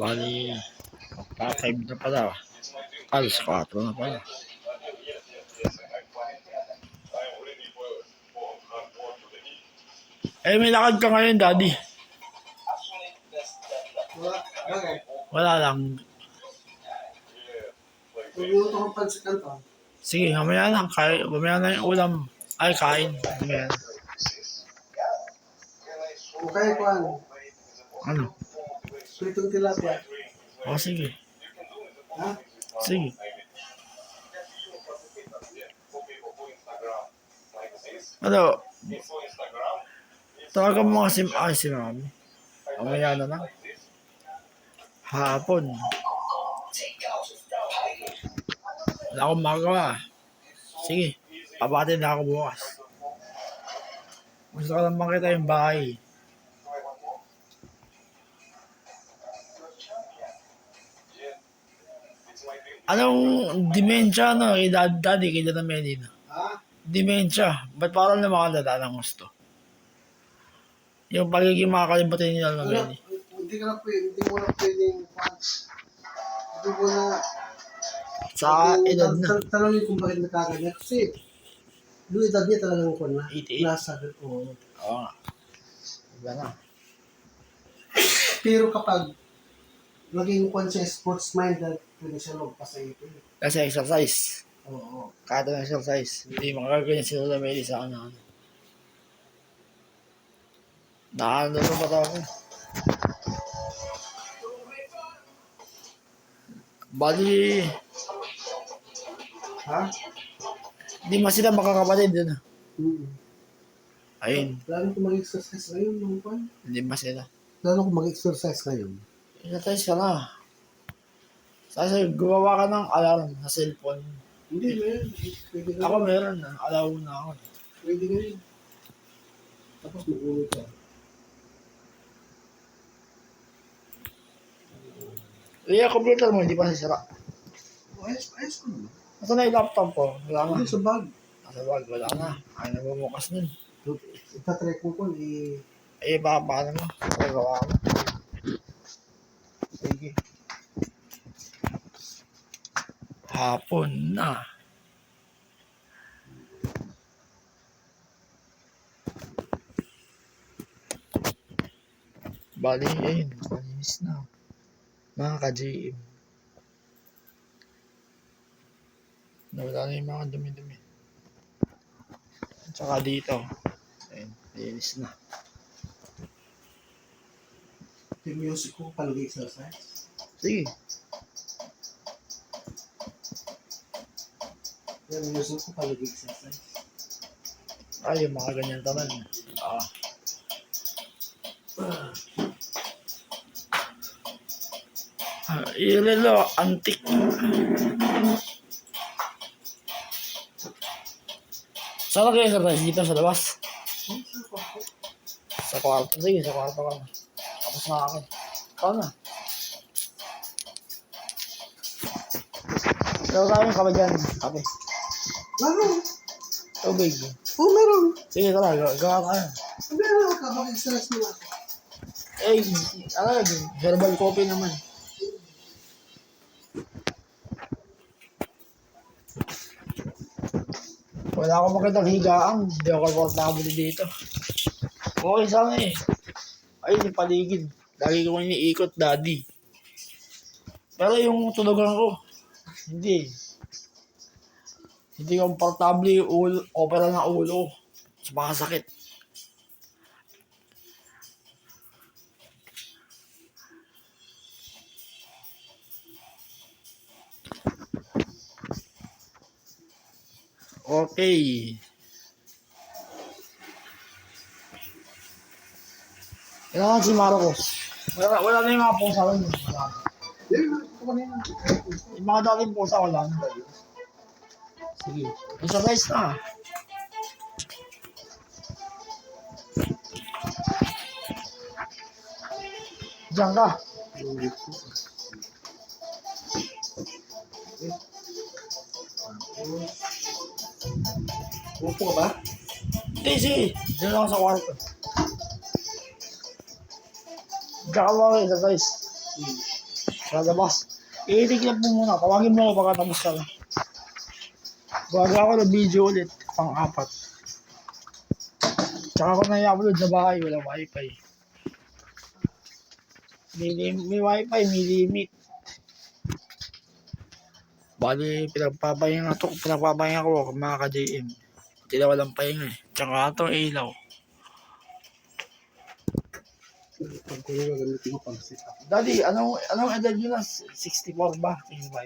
Bali, magpa-5 na pala. Alas 4 na pala. Eh, may lakad ka ngayon, Daddy. Wala lang. Magluluto kang pansit ng to. Sige, mamaya na. Mamaya na yung ulam. Ay, kain. Mamaya na. Okay, Juan. Ano? Pritong tilapia. O, sige. Ha? Sige. Ano? Tawagan mo kasi si Mami. Mamaya na lang. Hapon. Wala akong magawa. Sige. Pabati na ako bukas. Gusto ko lang makita yung bahay. Anong dementia no? Kay Daddy, kay Dada Medina. Ha? Dementia. Ba't parang namakadala ng gusto? Yung pagiging makakalimutin nila ng Medina. Hindi ka na pwede. Hindi mo na pwedeng hindi mo na Sa edad na. Tanongin kung bakit nagkaganyan. Kasi yung edad niya talagang kung na. 88. Nasa oo. Oo nga. Iba na. Pero kapag naging kung siya sports minded, pwede siya magpasayito. Kasi exercise. Oo. Kahit ang exercise. Hindi makakaganyan si Dada Medina sa ano. Nakano na ba ako? Bali, Ha? hindi mas sila makakapatid dun. Ayun, Lalo kung mag-exercise ngayon, no, Juan? hindi mas sila. Lalo kung mag-exercise ngayon. Exercise ka na. Kasi gumawa ka ng alarm sa cellphone. Hindi, meron. Pwede ka. Ako meron na, alaw na ako. Pwede ngayon. Tapos mag-uwi ka. Yung computer mo, hindi pa sisira. Ayos ko naman. Ito na yung laptop ko, wala na. Hindi sa bag. Nasa bag, wala na. Ay, nagbubukas nun. Itatry ko po, Eh, baka paano mo? Gagawa ko. sige. Hapon na. Bali, ayun, malinis na. Mga ka-GM. Nawala na yung mga dumi-dumi. At saka dito. Ayun, linis na. Yung music ko, palagi-exercise. Sige. Yung music ko, palagi-exercise. Ay, yung mga ganyan naman. Ilelo, antik. Saan kayo exercise? Dito sa labas? Sa kwarto. Sige, sa kwarto ka na. Tapos na akin. Ikaw na. Pero kayong kami dyan. Kape. Meron. Tubig. Oo, meron. Sige, tara. Gawa ka na. Meron ka, mag-exercise mo ako. Eh, ano, herbal coffee naman. Wala akong makitang higaan. Hindi ako komportable dito. Okay sana eh. Ayun yung paligid. Lagi ko iniikot, Daddy. Pero yung tulogan ko, hindi. Hindi komportable yung ulo, opera ng ulo. Sumakasakit. Okay. Kailangan si Marcos. Wala na yung mga pusa ko. Yung mga dating pusa, wala na. Sige. Exercise na. Diyan ka. Upo ka ba? Hindi, sige. Diyan ako sa kwarto. Diyan ka mga exercise. Sa labas. Itignan mo muna. Tawagin mo ako pagkatapos ka na. Gagawa ko ng video ulit. Pang-4. Tsaka ko na i-upload sa bahay. Walang wifi. May wifi, may limit. Bali, pinagpapahinga ko mga ka-JM. Tila walang pahinga eh. Tsaka itong ilaw. Pag ko yung gagamitin ko pang sit up. Daddy, anong edad nyo na? 64 ba? 65?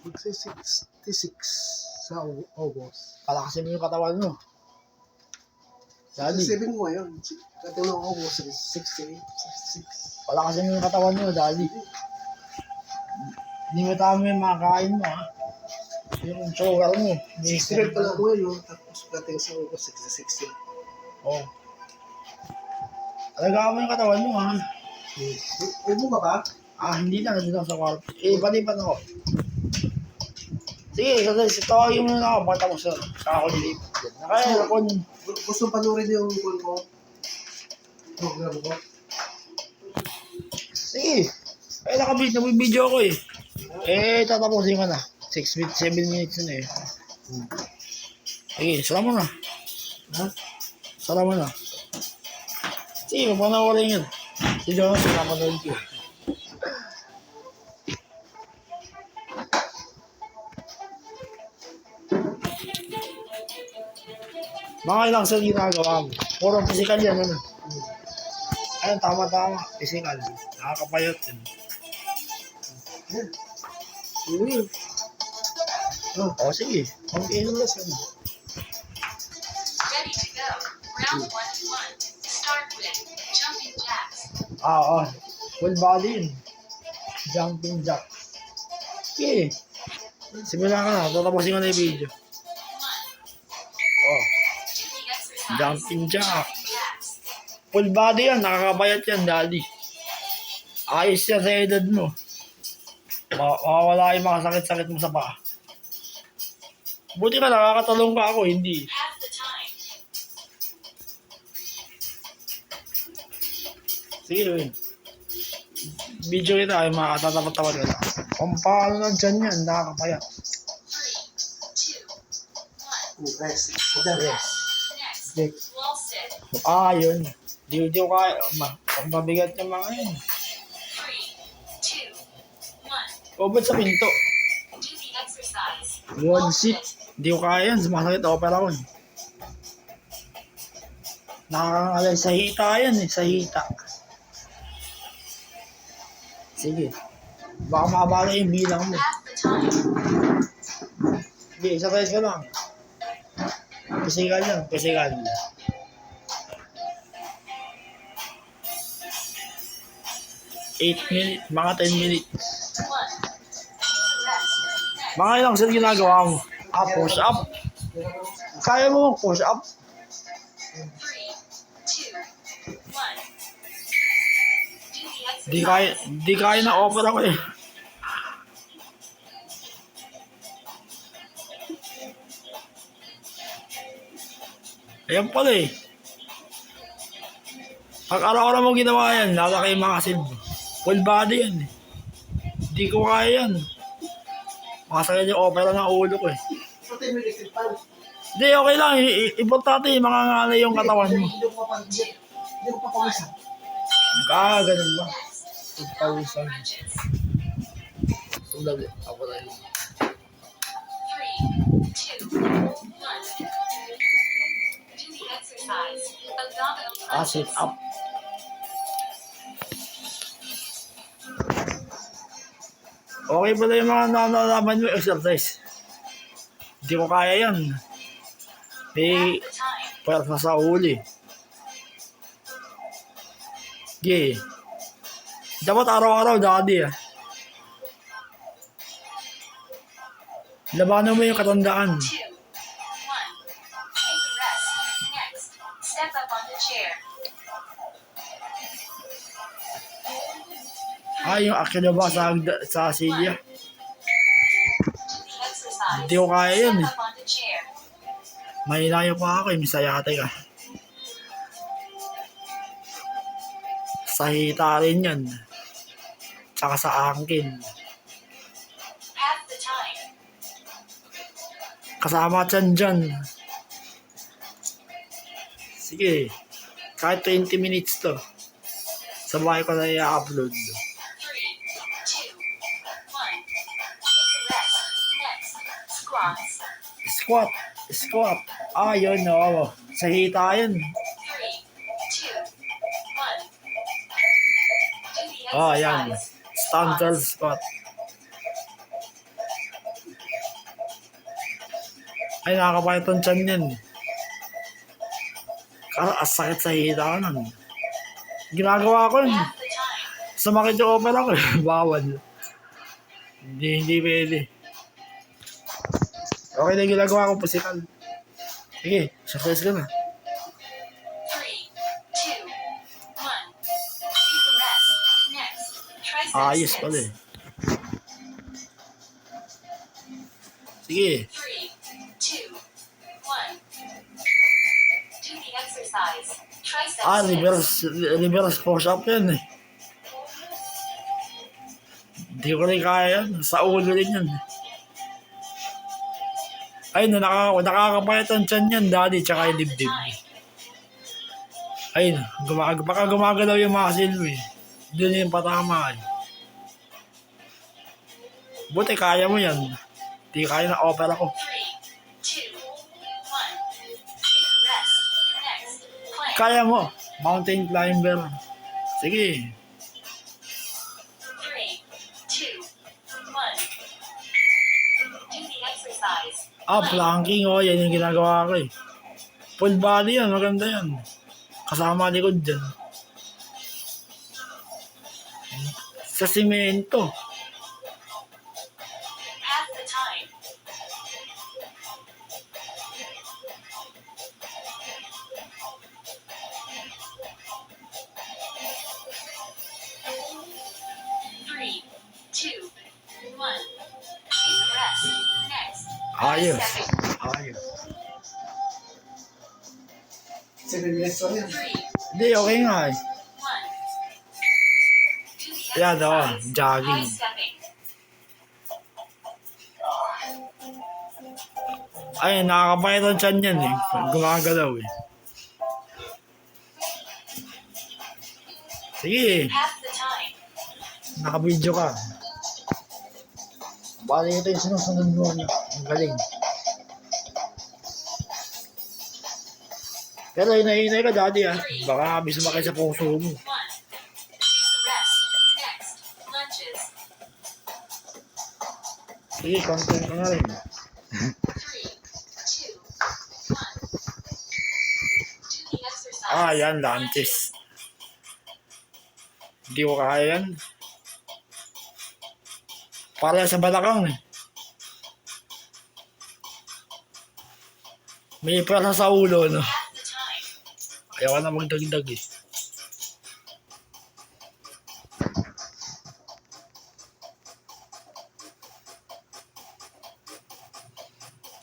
Magsi 66 sa August. Palakasin mo yung katawan mo. Daddy, 67 mo ngayon. Katulong ng August, 68, 66. palakasin mo yung katawan mo, Daddy. Hindi mo tama yung makakain mo, ha? Yung sugar mo. 68 pala ako ngayon, no? Tapos dating sa August, 66 yun. Oo. Alagaan mo yung katawan mo, ha? Huwag mo ba ba? Hindi na. Nandito ako sa kwarto. Palipat ako. Sige, kasi tawagin mo na ako. Pagkatapos na. Saka ako nilipat. Naka-aircon. Gusto panoorin yung call ko? Program ko? Sige. Nakabvideo ako eh. Tatapusin ko na. 7 minutes na eh. Sige, sara mo na. Ha? Sara mo na. Sige, mapanoorin yun. Si Jonas, napanood ko. Mga ilang sa ginagawa mo. Puro physical yan, ano? Ayun, tama. Physical. Nakakapayot yun. Yan. Yun. Sige. Okay lang lang. Ready to go. Round 1 and 1. Start with jumping jacks. Full body yun. Jumping jack. Okay. Simulan ka na. Tatapusin ko na yung video. 1. Do the exercise. Jumping jack. Jacks. Full body yan. Nakakapayat yan, Daddy. Ayos yan sa edad mo. Mawawala yung mga sakit-sakit mo sa paa. Buti ka, nakakatalong ka ako, hindi. Half the time. Sige, Win. Video kita ay makatatapat-tapat ka na. Kung paano lang dyan yan, nakakapayat. 3, 2, 1. Rest. Yes. Next. Wall sit. Yun. Di ko kaya. Ang mabigat yung mga yun. 3, 2, 1. O, ba't sa pinto? Do the exercise. One seat. Di ko kaya yan. Sumasakit opera ko. Nakakalay sa hita yan eh. Sa hita. Sige. Baka makabala yung bilang mo. Half the time. Sige, exercise ka lang. Physical lang. Physical. 8 minutes. Mga 10 minutes. 1. Rest. Next. Mga ilang set ginagawa mo. Push up. Kaya mo mag-push up? 3, 2, 1. Do the exercise. Di kaya na opera ko eh. Ayan pala eh. Pag araw-araw mo ginawa yan, lalaki yung mga silbo. Full body yan eh. Di ko kaya yan. Makasakit yung opera ng ulo ko eh. Pati may electric fan. Hindi, okay lang. Importante yung mga ngalay yung katawan mo. Hindi ko papagyan. Hindi ko papawisan. Ganun ba? Pagpawisan. Stretches. Sandali. Ako na yun. 3, 2, 1. Do the exercise. Abdominal Sit crunches. up. Okay pala yung mga nalalaman mo exercise. Hindi ko kaya yan. May Half the time. pwersa sa uli. Sige. Dapat araw-araw, Daddy ah. Labanan mo yung katandaan. 2, 1. Take a rest. Next. Step up on the chair. Yung akila ba sa silya? Do the exercise. Hindi ko kaya yun eh. Step up on the chair. Mahinayo pa ako eh, misayate ka. Sa hita rin yan. tsaka sa angkin. Half the time. Kasama dyan dyan. Sige, kahit 20 minutes to. Sabay ko na i-upload. 3, 2, 1. Take a rest. Next. Squats. Squat. Squat. Ah, yun, oo. Sa hita yun. 3, 2, 1. Do the Ah, yan. exercise. Stand curl squat. Ay, nakakapayat ang tiyan yan. Sakit sa hita ko nun. Ginagawa ko yun. Half the time. Sumakit yung opera ko. Bawal. Hindi pwede. Okay na yung ginagawa ko, physical. Sige, exercise ka na. 3, 2, 1. Take a rest. Next. Tricep Ayos pala sits. eh. Sige. 3, 2, 1. Do the exercise. Tricep sits. Reverse push-up yan eh. Hindi ko rin kaya yan. Sa ulo rin yan. Ay, nakakapayat ang tiyan yan, daddy, tsaka yung dibdib. Ay, baka gumagalaw yung muscle mo eh. Doon yung patama eh. Buti kaya mo yan. Di kaya na opera ko. 3, 2, 1. Take a rest. Next. Plank. Kaya mo. Mountain climber. Sige. 3, 2, 1. Do the exercise. Planking oh. Yan yung ginagawa ko eh. Full body yan. Maganda yan. Kasama likod dyan. Sa simento. Half the time. Three, two, one. Take a rest. Next. Ayos. Second. Ayos. 7 minutes lang yan. 3, Hindi, okay nga eh. 1. Do the Yan oh. exercise. Jogging. High stepping. Ay, nakakapayat ang tiyan yan eh. Gumagalaw eh. Sige. Half the time. Naka-video ka. Bali ito yung sinusunod mo niya. Ang galing. Pero hinahinay ka daddy ah. Baka abis sumakay sa puso mo. 1. Take a rest. Next. Lunges. Sige, content ka na rin. 3, 2, 1. Do the exercise. Yan, lunches. Hindi ko kaya yan. Para sa balakang eh. May pera sa ulo, no? Half the time. Ayaw na magdagdag eh.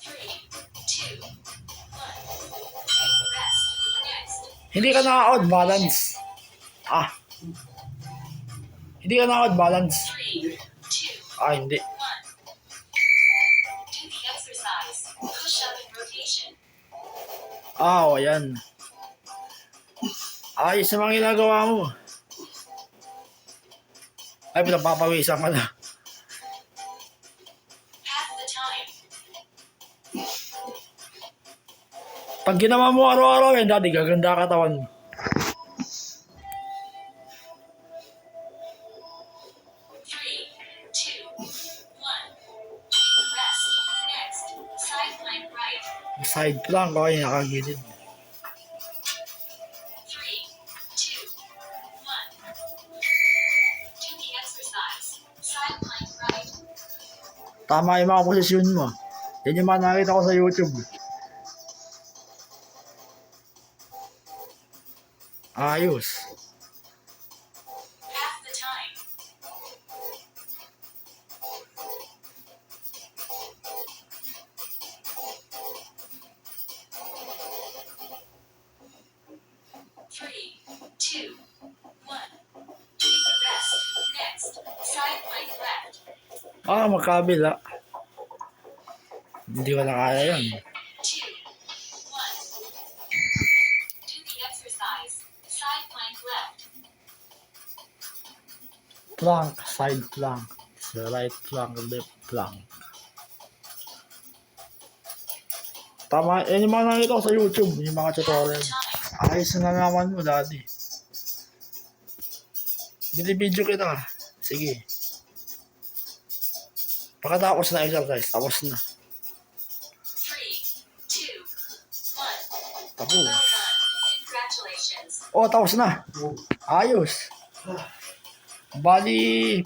Three, two, one. Take a rest. Next. Hindi ka naka-out balance. Hindi ka naka-out balance. 3, 2, Hindi. 1. Do the exercise. Push up and rotation. Ayan. Ayos sa mga ginagawa mo. Ay, pinapapawisan ka na. Half the time. Pag ginawa mo araw-araw yan, daddy, gaganda katawan mo. 3, 2, 1. Take a rest. Next. Side plank right. Side plank, okay, nakagilid. 3, 2, 1. Do the exercise. Side plank right. Tama yung mga posisyon mo. Yan yung mga nakita ko sa YouTube. Ayos. Half the time. Three, two, one. Take a rest. Next. Magkabila. Hindi ko na kaya yun. 2, 1. Do the exercise. Side plank left. Plank, side plank. So right plank, left plank. Tama, yan yung mga nakita ko sa YouTube, yung mga tutorial. Time. Ayos na naman mo, daddy. Binibidyo kita. Sige. Pagkatapos na exercise, tapos na. 3, 2, 1. Tapos. Well done. Congratulations. Tapos na. Ayos. Bali,